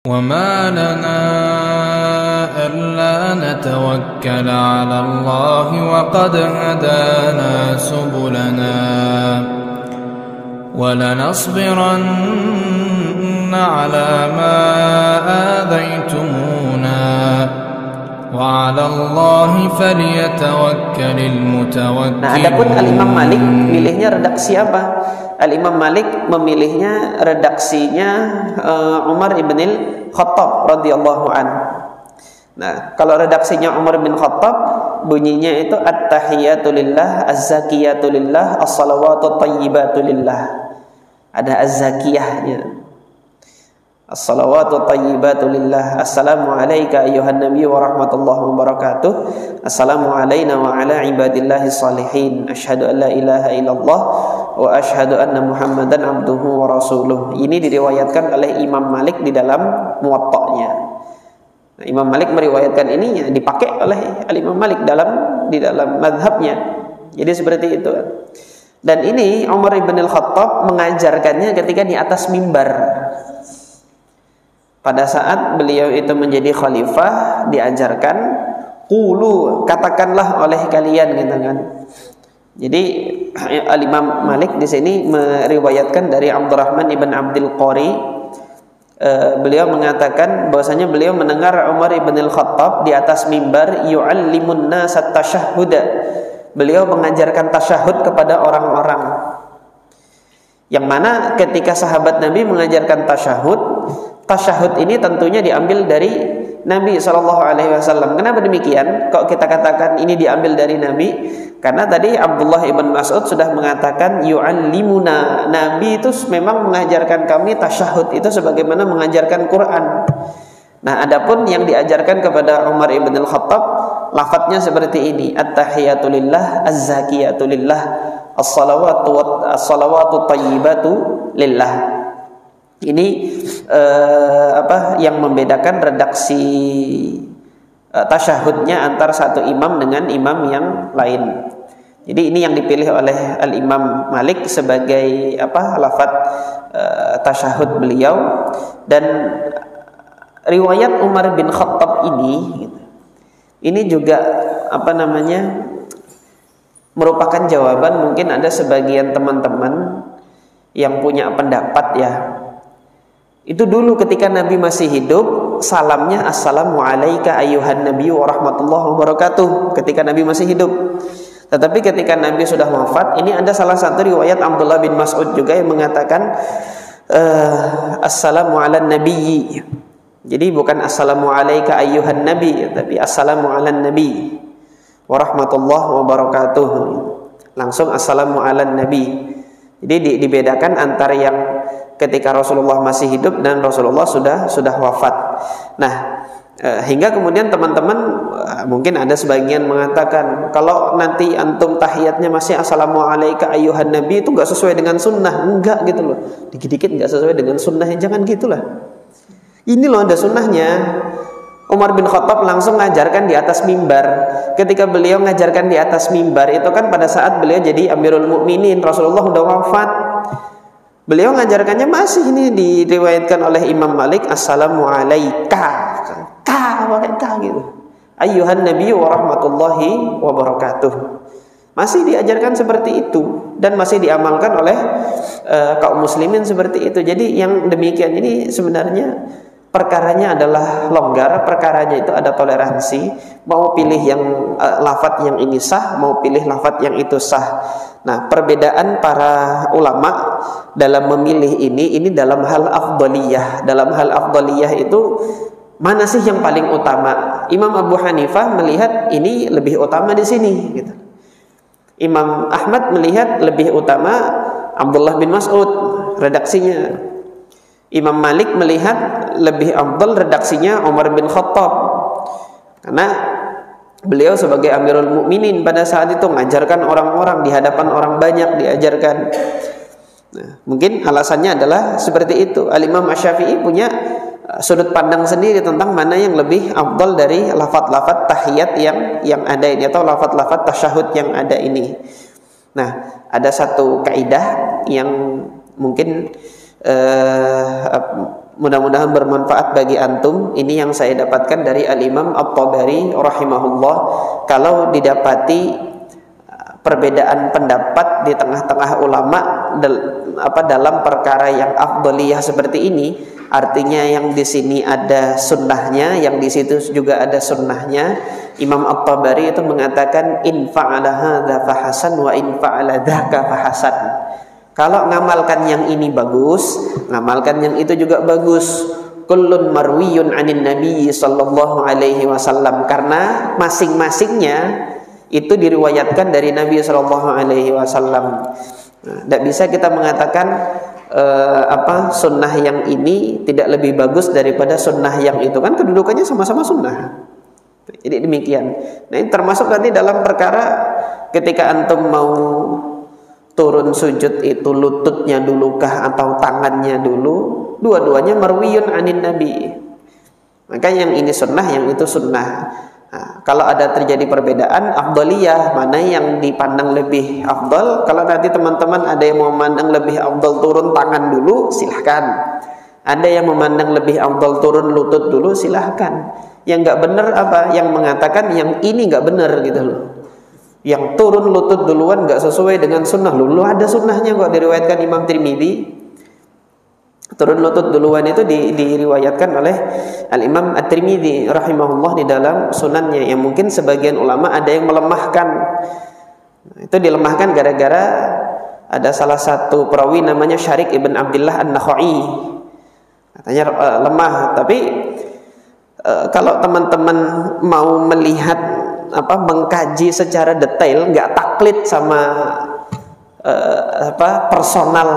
وَمَا لَنَا أَلَّا نَتَوَكَّلَ عَلَى اللَّهِ وَقَدْ هَدَانَا سُبُلَنَا وَلَنَصْبِرَنَّ عَلَى مَا آذَيْتُمُونَا وَعَلَى اللَّهِ فَلْيَتَوَكَّلِ الْمُتَوَكِّلُونَ. Nah, adapun Al-Imam Malik milihnya redaksi apa? Al-Imam Malik memilihnya redaksinya Umar ibn Khattab radhiyallahu an. Nah, kalau redaksinya Umar bin Khattab bunyinya itu at-tahiyatu lillah, az-zakiyatu lillah, as-salawatu thayyibatu lillah. Ada az-zakiyahnya. As-salawatu thayyibatu lillah. Assalamu alayka ayyuhan nabiy wa rahmatullahi wa barakatuh. Assalamu alayna wa ala ibadillahi salihin. Asyhadu an la ilaha illallah wa asyhadu anna Muhammadan abduhu wa rasuluh. Ini diriwayatkan oleh Imam Malik di dalam Muwatta'nya. Nah, Imam Malik meriwayatkan ini ya, dipakai oleh Imam Malik di dalam mazhabnya. Jadi seperti itu. Dan ini Umar ibn al-Khattab mengajarkannya ketika di atas mimbar. Pada saat beliau itu menjadi khalifah, diajarkan qulu, katakanlah oleh kalian gitu kan. Jadi Al-Imam Malik di sini meriwayatkan dari Abdurrahman ibn Abdul Qari, beliau mengatakan bahwasanya beliau mendengar Umar ibn al-Khattab di atas mimbar yu'allimun nas at-tasyahhud. Beliau mengajarkan tasyahud kepada orang-orang. Yang mana ketika sahabat Nabi mengajarkan tasyahud ini tentunya diambil dari Nabi SAW. Kenapa demikian? Kok kita katakan ini diambil dari Nabi? Karena tadi Abdullah ibn Mas'ud sudah mengatakan yu'allimuna. Nabi itu memang mengajarkan kami tasyahud itu sebagaimana mengajarkan Quran. Nah, adapun yang diajarkan kepada Umar ibn al-Khattab, lafadznya seperti ini: at-tahiyatu lillah, az-zakiyatu lillah, as-salawatu thayyibatu lillah. Ini yang membedakan redaksi tasyahudnya antara satu imam dengan imam yang lain. Jadi ini yang dipilih oleh Al-Imam Malik sebagai lafaz tasyahud beliau. Dan riwayat Umar bin Khattab ini juga merupakan jawaban. Mungkin ada sebagian teman-teman yang punya pendapat ya, itu dulu ketika Nabi masih hidup salamnya assalamu alayka ayyuhan nabiy wa rahmatullahi wa barakatuh ketika Nabi masih hidup. Tetapi ketika Nabi sudah wafat, ini ada salah satu riwayat Abdullah bin Mas'ud juga yang mengatakan assalamu ala nabiyyi. Jadi bukan assalamu alayka ayyuhan nabi, tapi assalamu ala nabi wa rahmatullahi wa barakatuh. Langsung assalamu ala nabi. Jadi dibedakan antara yang ketika Rasulullah masih hidup dan Rasulullah sudah wafat. Nah, hingga kemudian teman-teman mungkin ada sebagian mengatakan kalau nanti antum tahiyatnya masih assalamu alayka ayyuhan nabi, itu enggak sesuai dengan sunnah. Enggak gitu loh. Dikit-dikit enggak sesuai dengan sunnah, jangan gitulah. Ini loh ada sunnahnya. Umar bin Khattab langsung ngajarkan di atas mimbar. Ketika beliau ngajarkan di atas mimbar itu kan pada saat beliau jadi Amirul Mukminin, Rasulullah udah wafat. Beliau ngajarkannya masih ini diriwayatkan oleh Imam Malik assalamu alayka, pakai ka gitu. Ayyuhan nabiy wa rahmatullahi wa barakatuh. Masih diajarkan seperti itu dan masih diamalkan oleh kaum muslimin seperti itu. Jadi yang demikian ini sebenarnya perkaranya adalah longgar, perkaranya itu ada toleransi. Mau pilih yang lafadz yang ini sah, mau pilih lafadz yang itu sah. Nah, perbedaan para ulama dalam memilih ini dalam hal afdaliyah. Dalam hal afdaliyah itu mana sih yang paling utama? Imam Abu Hanifah melihat ini lebih utama di sini gitu. Imam Ahmad melihat lebih utama Abdullah bin Mas'ud redaksinya. Imam Malik melihat lebih afdal redaksinya Umar bin Khattab. Karena beliau sebagai Amirul Mukminin pada saat itu mengajarkan orang-orang di hadapan orang banyak diajarkan. Nah, mungkin alasannya adalah seperti itu. Al-Imam Asy-Syafi'i punya sudut pandang sendiri tentang mana yang lebih afdal dari lafaz-lafaz tahiyat yang ada ini atau lafaz-lafaz tasyahud yang ada ini. Nah, ada satu kaidah yang mungkin mudah-mudahan bermanfaat bagi antum. Ini yang saya dapatkan dari Al-Imam At-Tabari rahimahullah. Kalau didapati perbedaan pendapat di tengah-tengah ulama dalam perkara yang afdaliyah seperti ini, artinya yang di sini ada sunnahnya, yang di situ juga ada sunnahnya. Imam At-Tabari itu mengatakan in fa'ala hadza fahasan wa in fa'ala dzaka fahasan. Kalau ngamalkan yang ini bagus, ngamalkan yang itu juga bagus. Kullun marwiyun 'anin nabi sallallahu alaihi wasallam, karena masing-masingnya itu diriwayatkan dari Nabi sallallahu alaihi wasallam. Tidak bisa kita mengatakan sunnah yang ini tidak lebih bagus daripada sunnah yang itu, kan kedudukannya sama-sama sunnah. Jadi demikian. Nah, ini termasuk nanti dalam perkara ketika antum mau turun sujud itu lututnya dulukah atau tangannya dulu, dua-duanya marwiyun anin nabi. Maka yang ini sunnah, yang itu sunnah. Nah, kalau ada terjadi perbedaan afdaliyah, mana yang dipandang lebih afdal, kalau nanti teman-teman ada yang memandang lebih afdal turun tangan dulu, silahkan. Ada yang memandang lebih afdal turun lutut dulu, silahkan. Yang nggak benar apa? Yang mengatakan yang ini nggak benar gitu loh. Yang turun lutut duluan nggak sesuai dengan sunnah. Lu ada sunnahnya kok, diriwayatkan Imam Tirmidzi. Turun lutut duluan itu diriwayatkan oleh Al-Imam At-Tirmidzi rahimahullah di dalam sunannya, yang mungkin sebagian ulama ada yang melemahkan. Itu dilemahkan gara-gara ada salah satu perawi namanya Syarik ibn Abdullah An-Nakhai, katanya lemah. Tapi kalau teman-teman mau melihat mengkaji secara detail, nggak taklid sama personal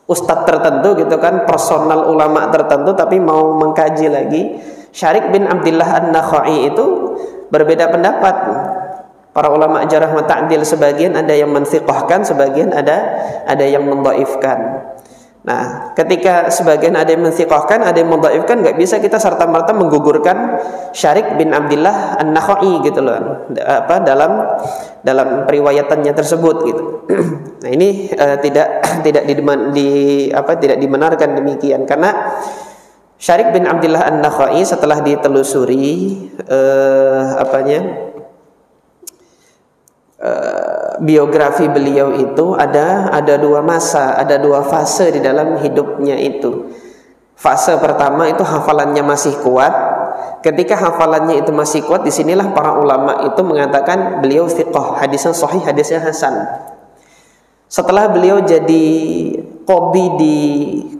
ustadz tertentu gitu kan, personal ulama tertentu, tapi mau mengkaji lagi, Syarik bin Abdullah An-Nakhai itu berbeda pendapat. Para ulama jarh wa ta'dil, sebagian ada yang mensiqahkan, sebagian ada yang mendhaifkan. Nah, ketika sebagian ada yang mensiqahkan, ada yang mendhaifkan, nggak bisa kita serta-merta menggugurkan Syarik bin Abdullah An-Nakhai gitu loh, dalam periwayatannya tersebut gitu. Nah, ini tidak dibenarkan demikian, karena Syarik bin Abdullah An-Nakhai setelah ditelusuri biografi beliau itu ada dua masa, ada dua fase di dalam hidupnya itu. Fase pertama itu hafalannya masih kuat. Ketika hafalannya itu masih kuat, disinilah para ulama itu mengatakan beliau thiqah, hadisnya sahih, hadisnya hasan. Setelah beliau jadi qadhi di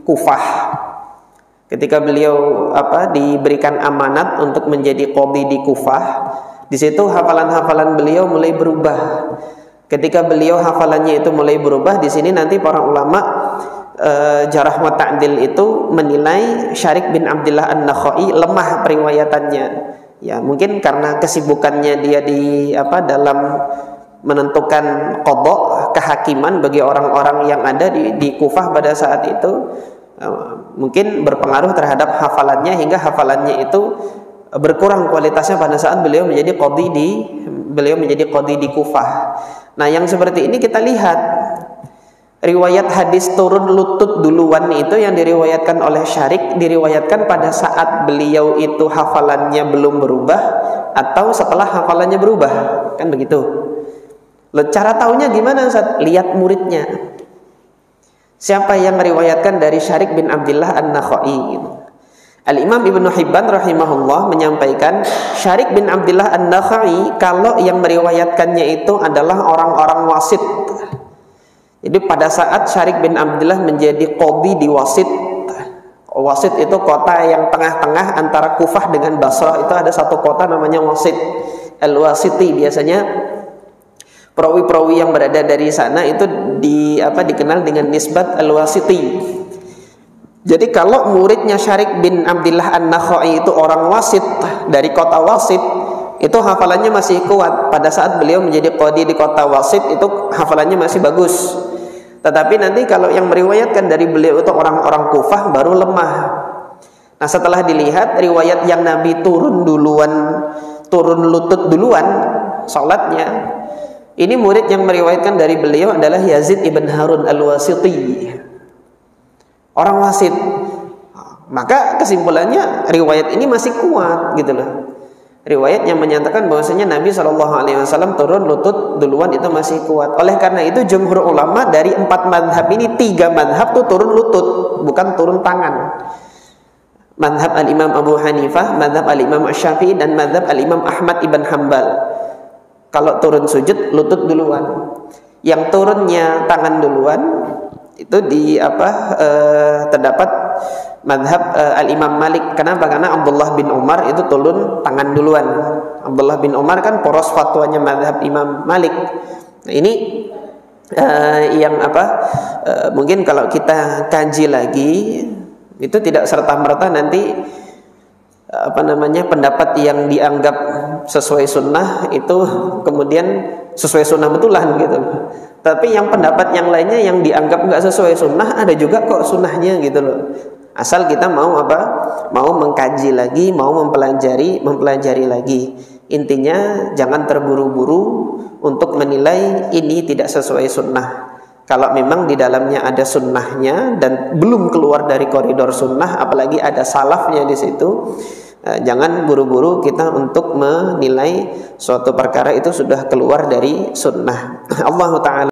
Kufah, ketika beliau diberikan amanat untuk menjadi qadhi di Kufah, di situ hafalan-hafalan beliau mulai berubah. Ketika beliau hafalannya itu mulai berubah, di sini nanti para ulama jarh wa ta'dil itu menilai Syarik bin Abdullah An-Nakhai lemah periwayatannya. Ya, mungkin karena kesibukannya dia dalam menentukan qadha, kehakiman bagi orang-orang yang ada di Kufah pada saat itu, mungkin berpengaruh terhadap hafalannya, hingga hafalannya itu berkurang kualitasnya pada saat beliau menjadi qadhi di Kufah. Nah, yang seperti ini kita lihat riwayat hadis turun lutut duluan itu yang diriwayatkan oleh Syarik, diriwayatkan pada saat beliau itu hafalannya belum berubah atau setelah hafalannya berubah, kan begitu. Cara taunya gimana Ustaz? Lihat muridnya. Siapa yang meriwayatkan dari Syarik bin Abdullah An-Nakhai gitu. Al-Imam Ibnu Hibban rahimahullah menyampaikan Syarik bin Abdullah An-Nakhai kalau yang meriwayatkannya itu adalah orang-orang Wasit. Jadi pada saat Syarik bin Abdullah menjadi qadhi di Wasit, Wasit itu kota yang tengah-tengah antara Kufah dengan Basrah, itu ada satu kota namanya Wasit, Al-Wasiti. Biasanya perawi-perawi yang berada dari sana itu dikenal dengan nisbat Al-Wasiti. Jadi kalau muridnya Syarik bin Abdullah An-Nakhai itu orang Wasit, dari kota Wasit, itu hafalannya masih kuat. Pada saat beliau menjadi qadhi di kota Wasit, itu hafalannya masih bagus. Tetapi nanti kalau yang meriwayatkan dari beliau itu orang-orang Kufah, baru lemah. Nah, setelah dilihat riwayat yang Nabi turun lutut duluan salatnya, ini murid yang meriwayatkan dari beliau adalah Yazid ibn Harun Al-Wasiti, orang Wasit. Maka kesimpulannya riwayat ini masih kuat gitu loh. Riwayat yang menyatakan bahwasanya Nabi SAW turun lutut duluan itu masih kuat. Oleh karena itu jumhur ulama dari 4 madhab ini 3 madhab tuh turun lutut, bukan turun tangan. Madhab al-Imam Abu Hanifah, madhab al-Imam Syafi'i, dan madhab al-Imam Ahmad ibn Hanbal. Kalau turun sujud lutut duluan. Yang turunnya tangan duluan itu terdapat madhab al-Imam Malik. Kenapa? Karena Abdullah bin Umar itu turun tangan duluan. Abdullah bin Umar kan poros fatwanya madhab Imam Malik. Nah ini mungkin kalau kita kaji lagi itu tidak serta-merta nanti pendapat yang dianggap sesuai sunnah itu kemudian sesuai sunnah betulan gitu. Tapi yang pendapat yang lainnya yang dianggap nggak sesuai sunnah ada juga kok sunnahnya gitu loh. Asal kita mau mau mengkaji lagi, mau mempelajari lagi. Intinya jangan terburu-buru untuk menilai ini tidak sesuai sunnah. Kalau memang di dalamnya ada sunnahnya dan belum keluar dari koridor sunnah, apalagi ada salafnya di situ, jangan buru-buru kita untuk menilai suatu perkara itu sudah keluar dari sunnah. Allah Ta'ala